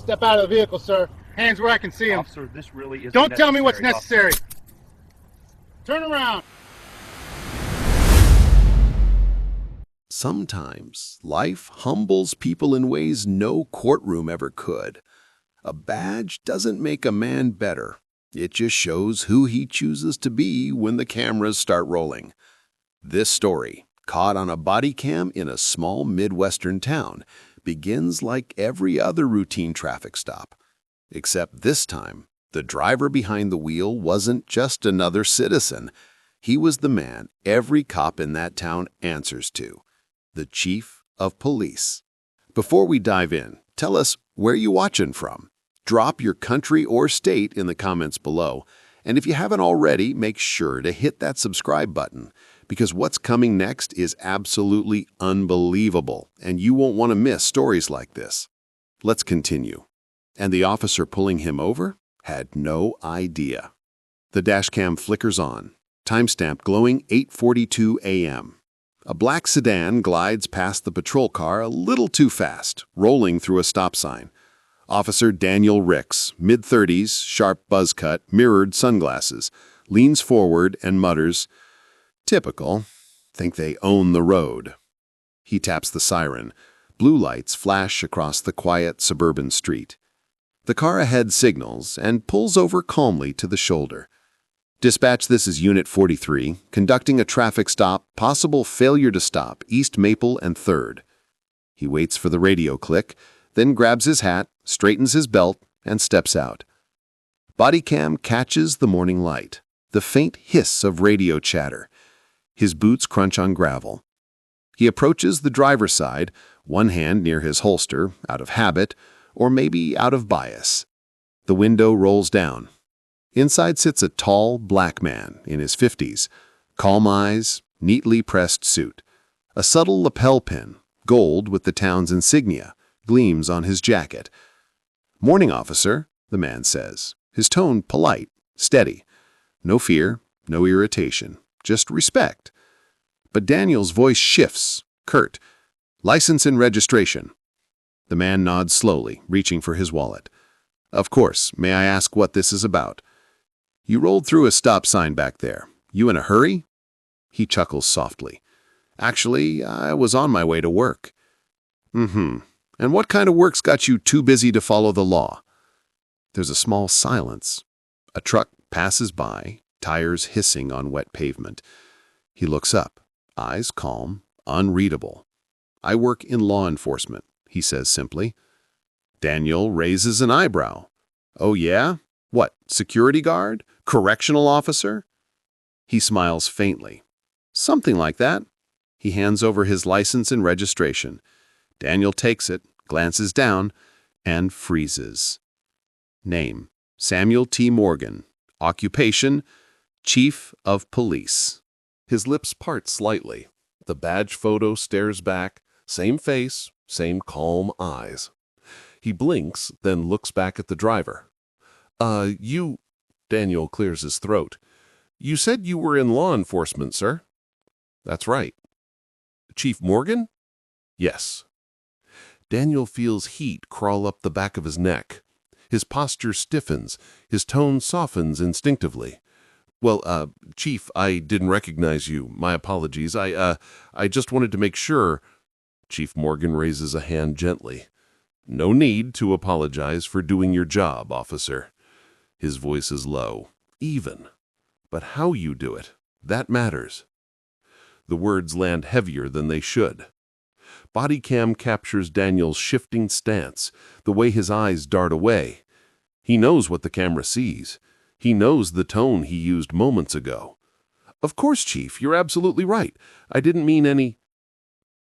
Step out of the vehicle, sir. Hands where I can see them. Officer, this really isn't Don't tell me what's necessary. Officer. Turn around. Sometimes life humbles people in ways no courtroom ever could. A badge doesn't make a man better. It just shows who he chooses to be when the cameras start rolling. This story, caught on a body cam in a small Midwestern town, begins like every other routine traffic stop. Except this time, the driver behind the wheel wasn't just another citizen. He was the man every cop in that town answers to, the chief of police. Before we dive in, tell us where you watching from. Drop your country or state in the comments below. And if you haven't already, make sure to hit that subscribe button, because what's coming next is absolutely unbelievable, and you won't want to miss stories like this. Let's continue. And the officer pulling him over had no idea. The dashcam flickers on, timestamp glowing 8:42 a.m. A black sedan glides past the patrol car a little too fast, rolling through a stop sign. Officer Daniel Ricks, mid-30s, sharp buzz cut, mirrored sunglasses, leans forward and mutters, "Typical. Think they own the road." He taps the siren. Blue lights flash across the quiet suburban street. The car ahead signals and pulls over calmly to the shoulder. "Dispatch, this is Unit 43, conducting a traffic stop, possible failure to stop, East Maple and 3rd. He waits for the radio click, then grabs his hat, straightens his belt, and steps out. Body cam catches the morning light, the faint hiss of radio chatter. His boots crunch on gravel. He approaches the driver's side, one hand near his holster, out of habit, or maybe out of bias. The window rolls down. Inside sits a tall, black man in his 50s, calm eyes, neatly pressed suit. A subtle lapel pin, gold with the town's insignia, gleams on his jacket. "Morning, officer," the man says, his tone polite, steady. No fear, no irritation, just respect. But Daniel's voice shifts, curt. "License and registration." The man nods slowly, reaching for his wallet. "Of course. May I ask what this is about?" "You rolled through a stop sign back there. You in a hurry?" He chuckles softly. "Actually, I was on my way to work." "And what kind of work's got you too busy to follow the law?" There's a small silence. A truck passes by, tires hissing on wet pavement. He looks up, eyes calm, unreadable. "I work in law enforcement," he says simply. Daniel raises an eyebrow. "Oh yeah? What, security guard? Correctional officer?" He smiles faintly. "Something like that." He hands over his license and registration. Daniel takes it, glances down, and freezes. Name, Samuel T. Morgan. Occupation, Chief of Police. His lips part slightly. The badge photo stares back, same face, same calm eyes. He blinks, then looks back at the driver. You... Daniel clears his throat. "You said you were in law enforcement, sir." "That's right." "Chief Morgan?" "Yes." Daniel feels heat crawl up the back of his neck. His posture stiffens, his tone softens instinctively. "Well, Chief, I didn't recognize you. My apologies. I just wanted to make sure." Chief Morgan raises a hand gently. "No need to apologize for doing your job, officer." His voice is low, even. "But how you do it, that matters." The words land heavier than they should. Body cam captures Daniel's shifting stance, the way his eyes dart away. He knows what the camera sees. He knows the tone he used moments ago. "Of course, Chief, you're absolutely right. I didn't mean any—"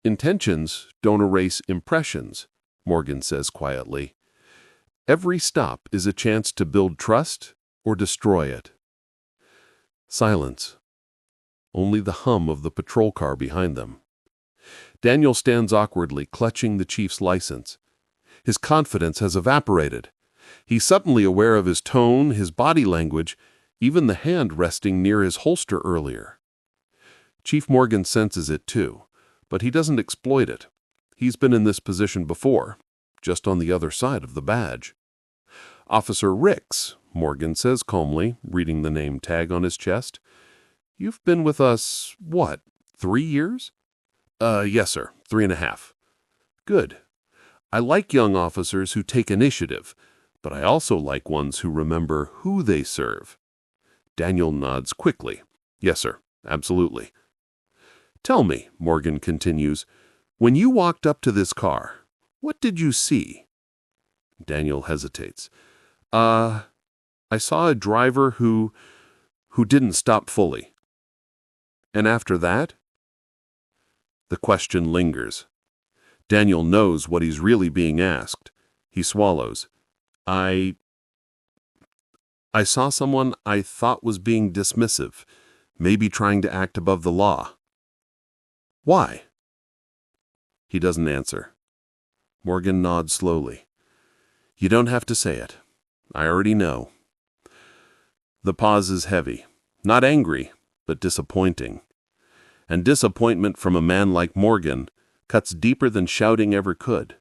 "Intentions don't erase impressions," Morgan says quietly. "Every stop is a chance to build trust or destroy it." Silence. Only the hum of the patrol car behind them. Daniel stands awkwardly, clutching the chief's license. His confidence has evaporated. He's suddenly aware of his tone, his body language, even the hand resting near his holster earlier. Chief Morgan senses it too, but he doesn't exploit it. He's been in this position before, just on the other side of the badge. Officer Ricks, Morgan says calmly, reading the name tag on his chest. You've been with us, what, 3 years? Yes, sir, 3.5. Good. I like young officers who take initiative, but I also like ones who remember who they serve. Daniel nods quickly. Yes, sir, absolutely. Tell me, Morgan continues, when you walked up to this car, what did you see? Daniel hesitates. I saw a driver who didn't stop fully. And after that? The question lingers. Daniel knows what he's really being asked. He swallows. I saw someone I thought was being dismissive, maybe trying to act above the law. Why? He doesn't answer. Morgan nods slowly. You don't have to say it. I already know. The pause is heavy. Not angry, but disappointing. And disappointment from a man like Morgan cuts deeper than shouting ever could.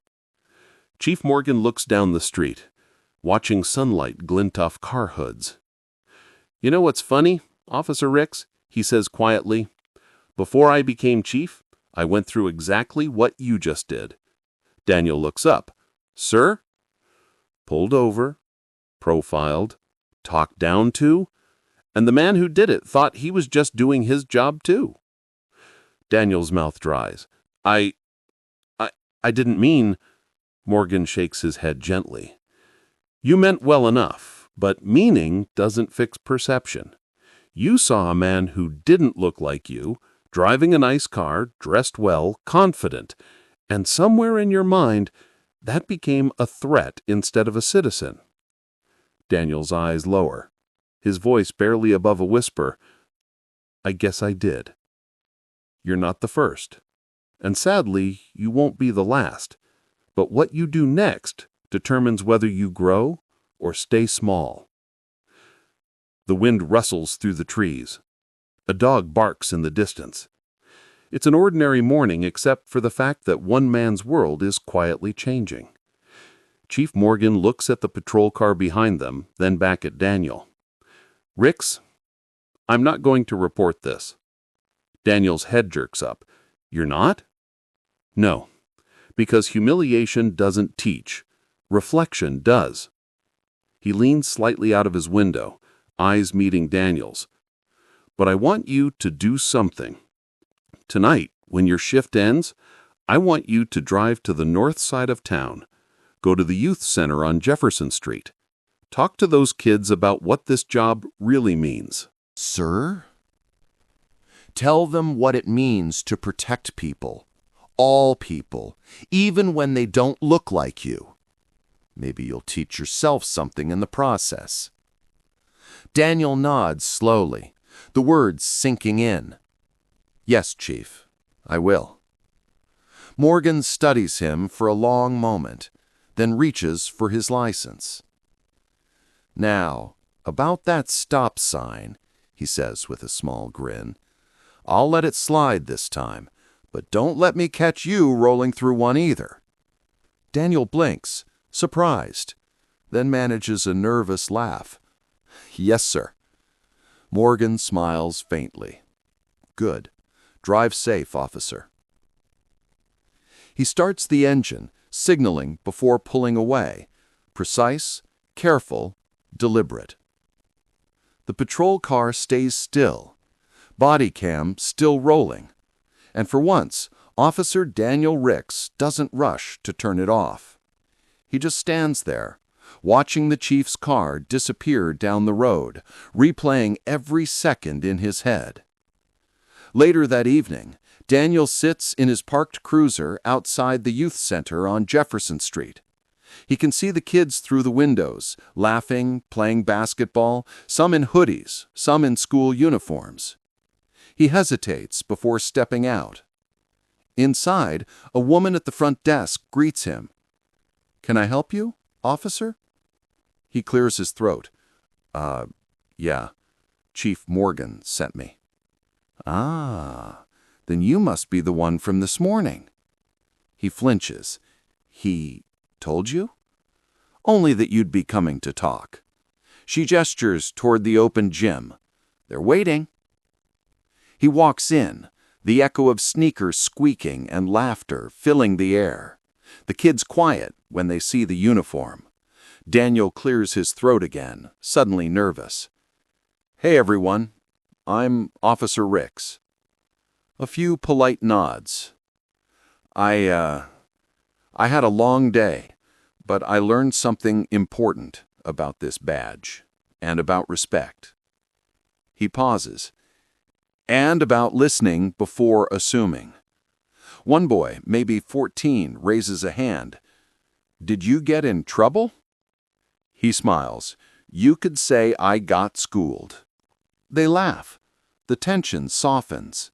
Chief Morgan looks down the street, watching sunlight glint off car hoods. You know what's funny, Officer Ricks? He says quietly. Before I became chief, I went through exactly what you just did. Daniel looks up. Sir? Pulled over, profiled, talked down to, and the man who did it thought he was just doing his job too. Daniel's mouth dries. I didn't mean... Morgan shakes his head gently. You meant well enough, but meaning doesn't fix perception. You saw a man who didn't look like you, driving a nice car, dressed well, confident, and somewhere in your mind, that became a threat instead of a citizen. Daniel's eyes lower, his voice barely above a whisper. I guess I did. You're not the first. And sadly, you won't be the last. But what you do next determines whether you grow or stay small. The wind rustles through the trees. A dog barks in the distance. It's an ordinary morning except for the fact that one man's world is quietly changing. Chief Morgan looks at the patrol car behind them, then back at Daniel. Ricks, I'm not going to report this. Daniel's head jerks up. You're not? No, because humiliation doesn't teach. Reflection does. He leans slightly out of his window, eyes meeting Daniel's. But I want you to do something. Tonight, when your shift ends, I want you to drive to the north side of town. Go to the youth center on Jefferson Street. Talk to those kids about what this job really means. Sir? Tell them what it means to protect people. All people, even when they don't look like you. Maybe you'll teach yourself something in the process. Daniel nods slowly, the words sinking in. Yes, Chief, I will. Morgan studies him for a long moment, then reaches for his license. Now, about that stop sign, he says with a small grin. I'll let it slide this time, but don't let me catch you rolling through one either. Daniel blinks, surprised, then manages a nervous laugh. Yes, sir. Morgan smiles faintly. Good. Drive safe, officer. He starts the engine, signaling before pulling away. Precise, careful, deliberate. The patrol car stays still, body cam still rolling. And for once, Officer Daniel Ricks doesn't rush to turn it off. He just stands there, watching the chief's car disappear down the road, replaying every second in his head. Later that evening, Daniel sits in his parked cruiser outside the youth center on Jefferson Street. He can see the kids through the windows, laughing, playing basketball, some in hoodies, some in school uniforms. He hesitates before stepping out. Inside, a woman at the front desk greets him. Can I help you, officer? He clears his throat. Yeah. Chief Morgan sent me. Ah, then you must be the one from this morning. He flinches. He told you? Only that you'd be coming to talk. She gestures toward the open gym. They're waiting. He walks in, the echo of sneakers squeaking and laughter filling the air. The kids quiet when they see the uniform. Daniel clears his throat again, suddenly nervous. Hey everyone, I'm Officer Ricks. A few polite nods. I had a long day, but I learned something important about this badge and about respect. He pauses. And about listening before assuming. One boy, maybe 14, raises a hand. Did you get in trouble? He smiles. You could say I got schooled. They laugh. The tension softens.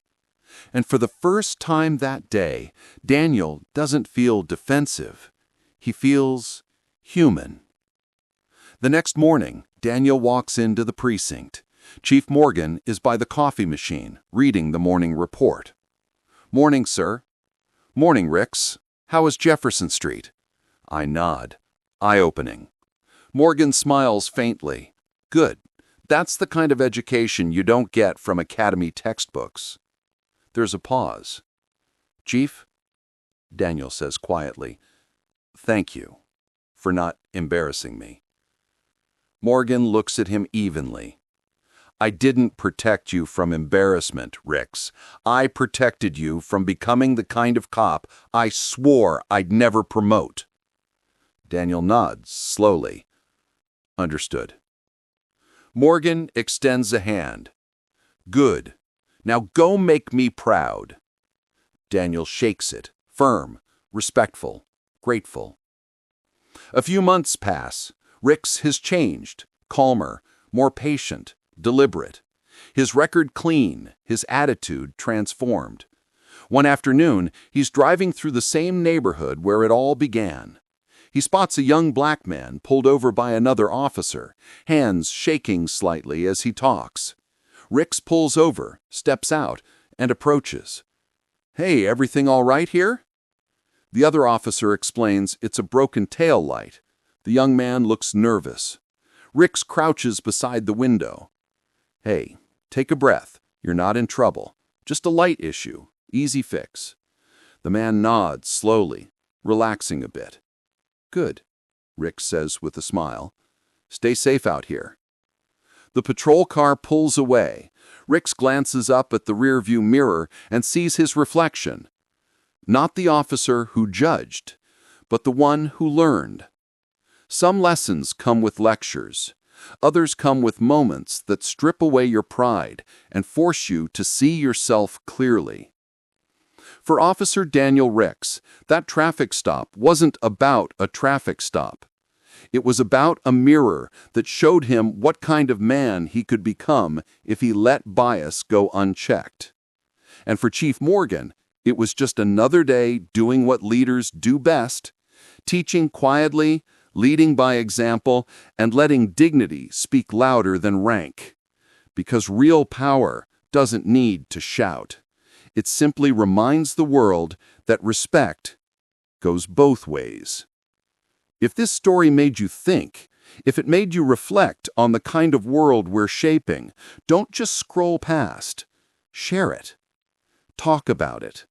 And for the first time that day, Daniel doesn't feel defensive. He feels human. The next morning, Daniel walks into the precinct. Chief Morgan is by the coffee machine, reading the morning report. Morning, sir. Morning, Ricks. How is Jefferson Street? I nod. Eye-opening. Morgan smiles faintly. Good. That's the kind of education you don't get from academy textbooks. There's a pause. Chief, Daniel says quietly, thank you for not embarrassing me. Morgan looks at him evenly. I didn't protect you from embarrassment, Ricks. I protected you from becoming the kind of cop I swore I'd never promote. Daniel nods slowly. Understood. Morgan extends a hand. Good. Now go make me proud. Daniel shakes it, firm, respectful, grateful. A few months pass. Ricks has changed, calmer, more patient, deliberate. His record clean, his attitude transformed. One afternoon, he's driving through the same neighborhood where it all began. He spots a young black man pulled over by another officer, hands shaking slightly as he talks. Ricks pulls over, steps out, and approaches. Hey, everything all right here? The other officer explains it's a broken tail light. The young man looks nervous. Ricks crouches beside the window. Hey, take a breath. You're not in trouble. Just a light issue. Easy fix. The man nods slowly, relaxing a bit. Good, Ricks says with a smile. Stay safe out here. The patrol car pulls away. Ricks glances up at the rearview mirror and sees his reflection. Not the officer who judged, but the one who learned. Some lessons come with lectures. Others come with moments that strip away your pride and force you to see yourself clearly. For Officer Daniel Ricks, that traffic stop wasn't about a traffic stop. It was about a mirror that showed him what kind of man he could become if he let bias go unchecked. And for Chief Morgan, it was just another day doing what leaders do best, teaching quietly, leading by example, and letting dignity speak louder than rank. Because real power doesn't need to shout. It simply reminds the world that respect goes both ways. If this story made you think, if it made you reflect on the kind of world we're shaping, don't just scroll past. Share it. Talk about it.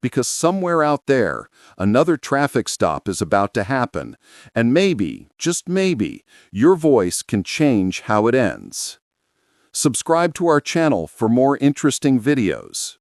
Because somewhere out there, another traffic stop is about to happen, and maybe, just maybe, your voice can change how it ends. Subscribe to our channel for more interesting videos.